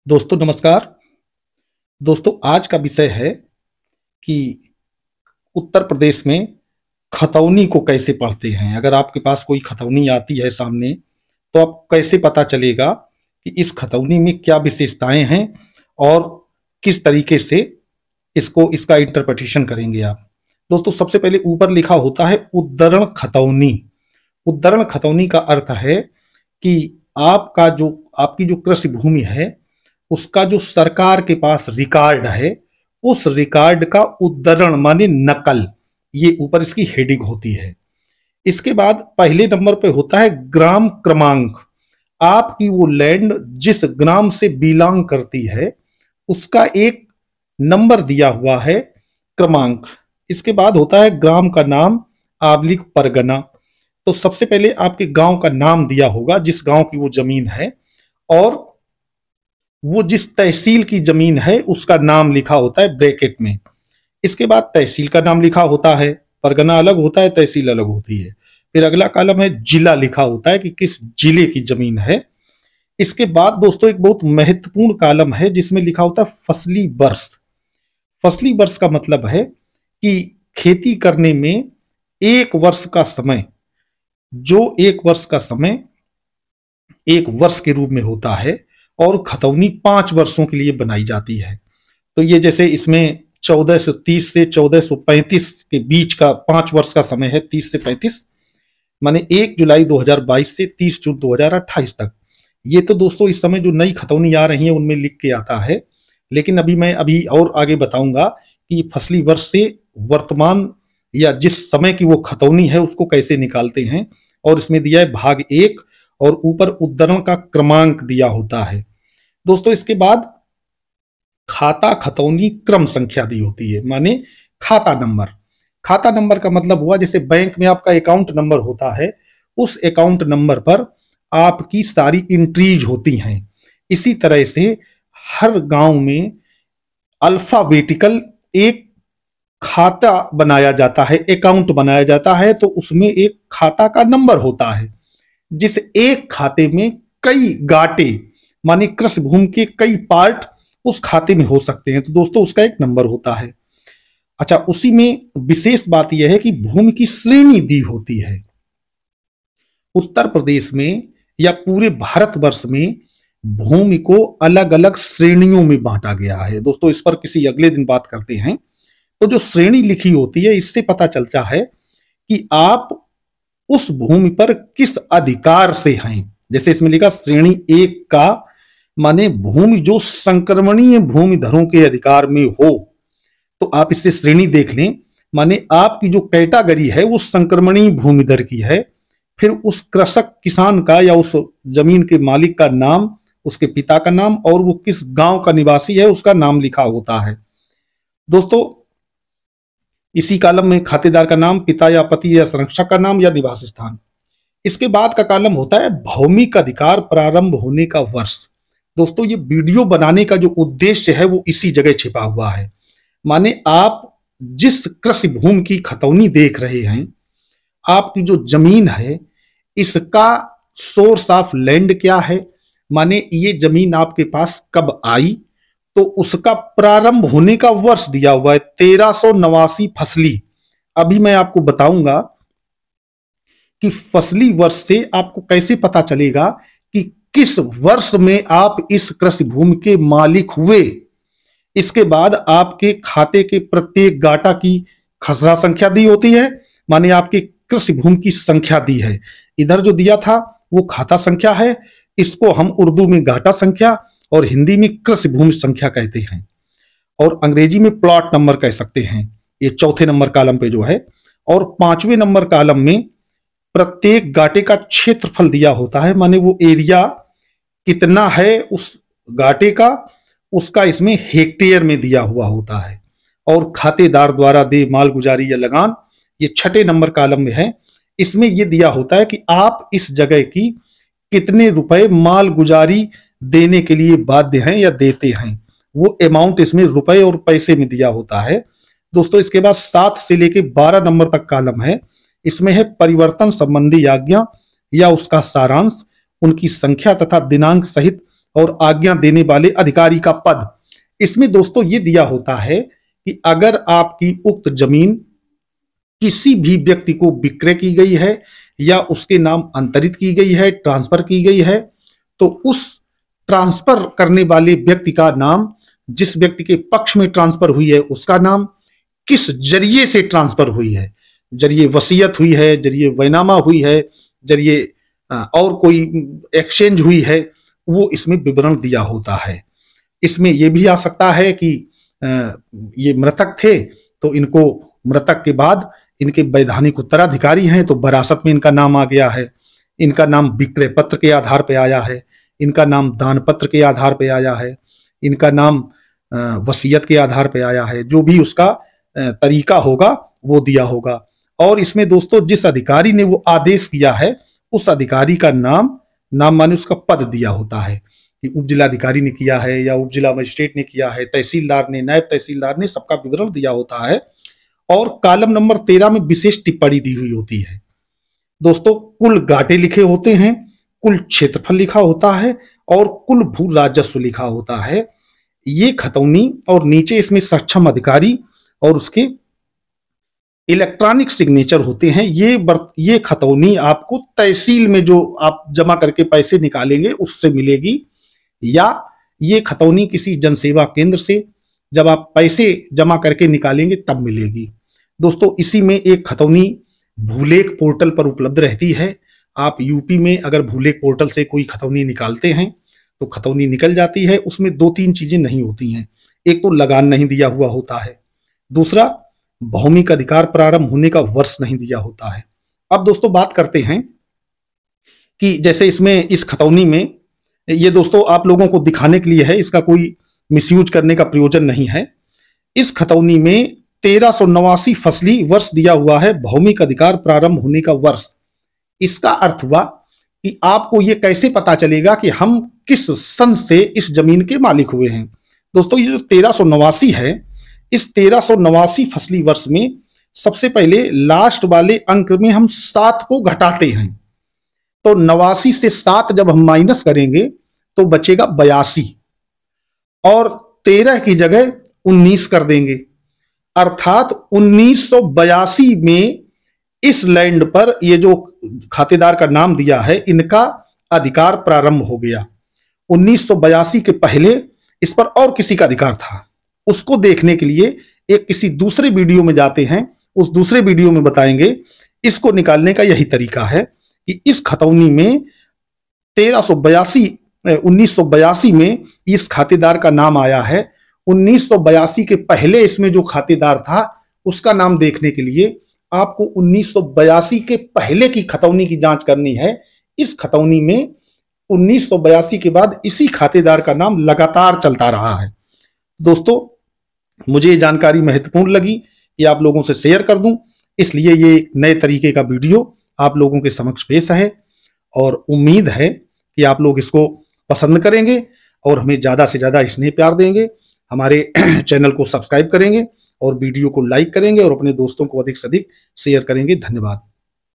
दोस्तों नमस्कार। दोस्तों आज का विषय है कि उत्तर प्रदेश में खतौनी को कैसे पढ़ते हैं। अगर आपके पास कोई खतौनी आती है सामने तो आप कैसे पता चलेगा कि इस खतौनी में क्या विशेषताएं हैं और किस तरीके से इसको इसका इंटरप्रिटेशन करेंगे आप। दोस्तों सबसे पहले ऊपर लिखा होता है उद्धरण खतौनी। उद्धरण खतौनी का अर्थ है कि आपकी जो कृषि भूमि है उसका जो सरकार के पास रिकॉर्ड है उस रिकॉर्ड का उद्धरण माने नकल, ये ऊपर इसकी हेडिंग होती है। इसके बाद पहले नंबर पे होता है ग्राम क्रमांक। आपकी वो लैंड जिस ग्राम से बिलोंग करती है उसका एक नंबर दिया हुआ है क्रमांक। इसके बाद होता है ग्राम का नाम आबलिक परगना। तो सबसे पहले आपके गांव का नाम दिया होगा जिस गांव की वो जमीन है, और वो जिस तहसील की जमीन है उसका नाम लिखा होता है ब्रैकेट में। इसके बाद तहसील का नाम लिखा होता है, परगना अलग होता है, तहसील अलग होती है। फिर अगला कॉलम है जिला, लिखा होता है कि किस जिले की जमीन है। इसके बाद दोस्तों एक बहुत महत्वपूर्ण कॉलम है जिसमें लिखा होता है फसली वर्ष। फसली वर्ष का मतलब है कि खेती करने में एक वर्ष का समय, जो एक वर्ष का समय एक वर्ष के रूप में होता है, और खतौनी 5 वर्षों के लिए बनाई जाती है। तो ये जैसे इसमें 1430 से 1435 के बीच का 5 वर्ष का समय है, 30 से 35 माने 1 जुलाई 2022 से 30 जून 2028 तक। ये तो दोस्तों इस समय जो नई खतौनी आ रही है उनमें लिख के आता है, लेकिन मैं और आगे बताऊंगा कि फसली वर्ष से वर्तमान या जिस समय की वो खतौनी है उसको कैसे निकालते हैं। और इसमें दिया है भाग 1 और ऊपर उद्धरण का क्रमांक दिया होता है। दोस्तों इसके बाद खाता खतौनी क्रम संख्या दी होती है, माने खाता नंबर। खाता नंबर का मतलब हुआ जैसे बैंक में आपका अकाउंट नंबर होता है, उस अकाउंट नंबर पर आपकी सारी एंट्रीज होती हैं। इसी तरह से हर गांव में अल्फाबेटिकल एक खाता बनाया जाता है, अकाउंट बनाया जाता है, तो उसमें एक खाता का नंबर होता है। जिस एक खाते में कई गाटे माने कृषि भूमि के कई पार्ट उस खाते में हो सकते हैं, तो दोस्तों उसका एक नंबर होता है। अच्छा, उसी में विशेष बात यह है कि भूमि की श्रेणी दी होती है। उत्तर प्रदेश में या पूरे भारतवर्ष में भूमि को अलग अलग श्रेणियों में बांटा गया है। दोस्तों इस पर किसी अगले दिन बात करते हैं। तो जो श्रेणी लिखी होती है इससे पता चलता है कि आप उस भूमि पर किस अधिकार से हैं। जैसे इसमें लिखा श्रेणी 1 का माने भूमि जो संक्रमणीय भूमिधरों के अधिकार में हो, तो आप इससे श्रेणी देख लें, माने आपकी जो कैटेगरी है वो संक्रमणीय भूमिधर की है। फिर उस कृषक किसान का या उस जमीन के मालिक का नाम, उसके पिता का नाम और वो किस गांव का निवासी है उसका नाम लिखा होता है। दोस्तों इसी कॉलम में खातेदार का नाम, पिता या पति या संरक्षक का नाम या निवास स्थान। इसके बाद का कॉलम होता है भौमिक अधिकार प्रारंभ होने का वर्ष। दोस्तों ये वीडियो बनाने का जो उद्देश्य है वो इसी जगह छिपा हुआ है। माने आप जिस कृषि भूमि की खतौनी देख रहे हैं, आपकी जो जमीन है इसका सोर्स ऑफ लैंड क्या है, माने ये जमीन आपके पास कब आई, तो उसका प्रारंभ होने का वर्ष दिया हुआ है 1389 फसली। अभी मैं आपको बताऊंगा कि फसली वर्ष से आपको कैसे पता चलेगा कि किस वर्ष में आप इस कृषि भूमि के मालिक हुए। इसके बाद आपके खाते के प्रत्येक गाटा की खसरा संख्या दी होती है, माने आपके कृषि भूमि की संख्या दी है। इधर जो दिया था वो खाता संख्या है, इसको हम उर्दू में गाटा संख्या और हिंदी में कृषि भूमि संख्या कहते हैं, और अंग्रेजी में प्लॉट नंबर कह सकते हैं। ये चौथे नंबर कॉलम पे जो है, और 5वें नंबर कॉलम में प्रत्येक गाटे का क्षेत्रफल दिया होता है, माने वो एरिया कितना है उस गाटे का, उसका इसमें हेक्टेयर में दिया हुआ होता है। और खातेदार द्वारा दे माल गुजारी या लगान, ये 6ठे नंबर कॉलम में है। इसमें यह दिया होता है कि आप इस जगह की कितने रुपए माल गुजारी देने के लिए बाध्य हैं या देते हैं, वो अमाउंट इसमें रुपए और पैसे में दिया होता है। दोस्तों इसके बाद 7 से लेके 12 नंबर तक कॉलम है। इसमें है परिवर्तन संबंधी आज्ञा या उसका सारांश, उनकी संख्या तथा दिनांक सहित और आज्ञा देने वाले अधिकारी का पद। इसमें दोस्तों ये दिया होता है कि अगर आपकी उक्त जमीन किसी भी व्यक्ति को विक्रय की गई है या उसके नाम अंतरित की गई है, ट्रांसफर की गई है, तो उस ट्रांसफर करने वाले व्यक्ति का नाम, जिस व्यक्ति के पक्ष में ट्रांसफर हुई है उसका नाम, किस जरिए से ट्रांसफर हुई है, जरिए वसीयत हुई है, जरिए बैनामा हुई है, जरिए और कोई एक्सचेंज हुई है, वो इसमें विवरण दिया होता है। इसमें यह भी आ सकता है कि ये मृतक थे तो इनको मृतक के बाद इनके वैधानिक उत्तराधिकारी हैं तो विरासत में इनका नाम आ गया है, इनका नाम विक्रय पत्र के आधार पर आया है, इनका नाम दान पत्र के आधार पर आया है, इनका नाम वसीयत के आधार पर आया है। जो भी उसका तरीका होगा वो दिया होगा। और इसमें दोस्तों जिस अधिकारी ने वो आदेश किया है उस अधिकारी का नाम माने उसका पद दिया होता है कि उप जिलाधिकारी ने किया है या उप जिला मजिस्ट्रेट ने किया है, तहसीलदार ने, नायब तहसीलदार ने, सबका विवरण दिया होता है। और कॉलम नंबर 13 में विशेष टिप्पणी दी हुई होती है। दोस्तों कुल घाटे लिखे होते हैं, कुल क्षेत्रफल लिखा होता है और कुल भू राजस्व लिखा होता है। ये खतौनी और नीचे इसमें सक्षम अधिकारी और उसके इलेक्ट्रॉनिक सिग्नेचर होते हैं। ये खतौनी आपको तहसील में जो आप जमा करके पैसे निकालेंगे उससे मिलेगी, या ये खतौनी किसी जनसेवा केंद्र से जब आप पैसे जमा करके निकालेंगे तब मिलेगी। दोस्तों इसी में एक खतौनी भूलेख पोर्टल पर उपलब्ध रहती है। आप यूपी में अगर भूलेख पोर्टल से कोई खतौनी निकालते हैं तो खतौनी निकल जाती है। उसमें 2-3 चीजें नहीं होती हैं। एक तो लगान नहीं दिया हुआ होता है, दूसरा भौमिक अधिकार प्रारंभ होने का वर्ष नहीं दिया होता है। अब दोस्तों बात करते हैं कि जैसे इसमें इस खतौनी में, ये दोस्तों आप लोगों को दिखाने के लिए है, इसका कोई मिसयूज करने का प्रयोजन नहीं है। इस खतौनी में 1389 फसली वर्ष दिया हुआ है, भौमिक अधिकार प्रारंभ होने का वर्ष। इसका अर्थ हुआ कि आपको ये कैसे पता चलेगा कि हम किस सन से इस जमीन के मालिक हुए हैं। दोस्तों ये जो 1389 है, इस 1389 फसली वर्ष में सबसे पहले लास्ट वाले अंक में हम 7 को घटाते हैं, तो 89 से 7 जब हम माइनस करेंगे तो बचेगा 82 और 13 की जगह 19 कर देंगे। अर्थात 1982 में इस लैंड पर ये जो खातेदार का नाम दिया है इनका अधिकार प्रारंभ हो गया। 1982 के पहले इस पर और किसी का अधिकार था, उसको देखने के लिए एक किसी दूसरे वीडियो में जाते हैं, उस दूसरे वीडियो में बताएंगे। इसको निकालने का यही तरीका है कि इस खतौनी में 1982 में इस खातेदार का नाम आया है। 1982 के पहले इसमें जो खातेदार था उसका नाम देखने के लिए आपको 1982 के पहले की खतौनी की जांच करनी है। इस खतौनी में 1982 के बाद इसी खातेदार का नाम लगातार चलता रहा है। दोस्तों मुझे जानकारी महत्वपूर्ण लगी कि आप लोगों से शेयर कर दूं, इसलिए ये नए तरीके का वीडियो आप लोगों के समक्ष पेश है और उम्मीद है कि आप लोग इसको पसंद करेंगे और हमें ज़्यादा से ज़्यादा स्नेह प्यार देंगे, हमारे चैनल को सब्सक्राइब करेंगे और वीडियो को लाइक करेंगे और अपने दोस्तों को अधिक से अधिक शेयर करेंगे। धन्यवाद।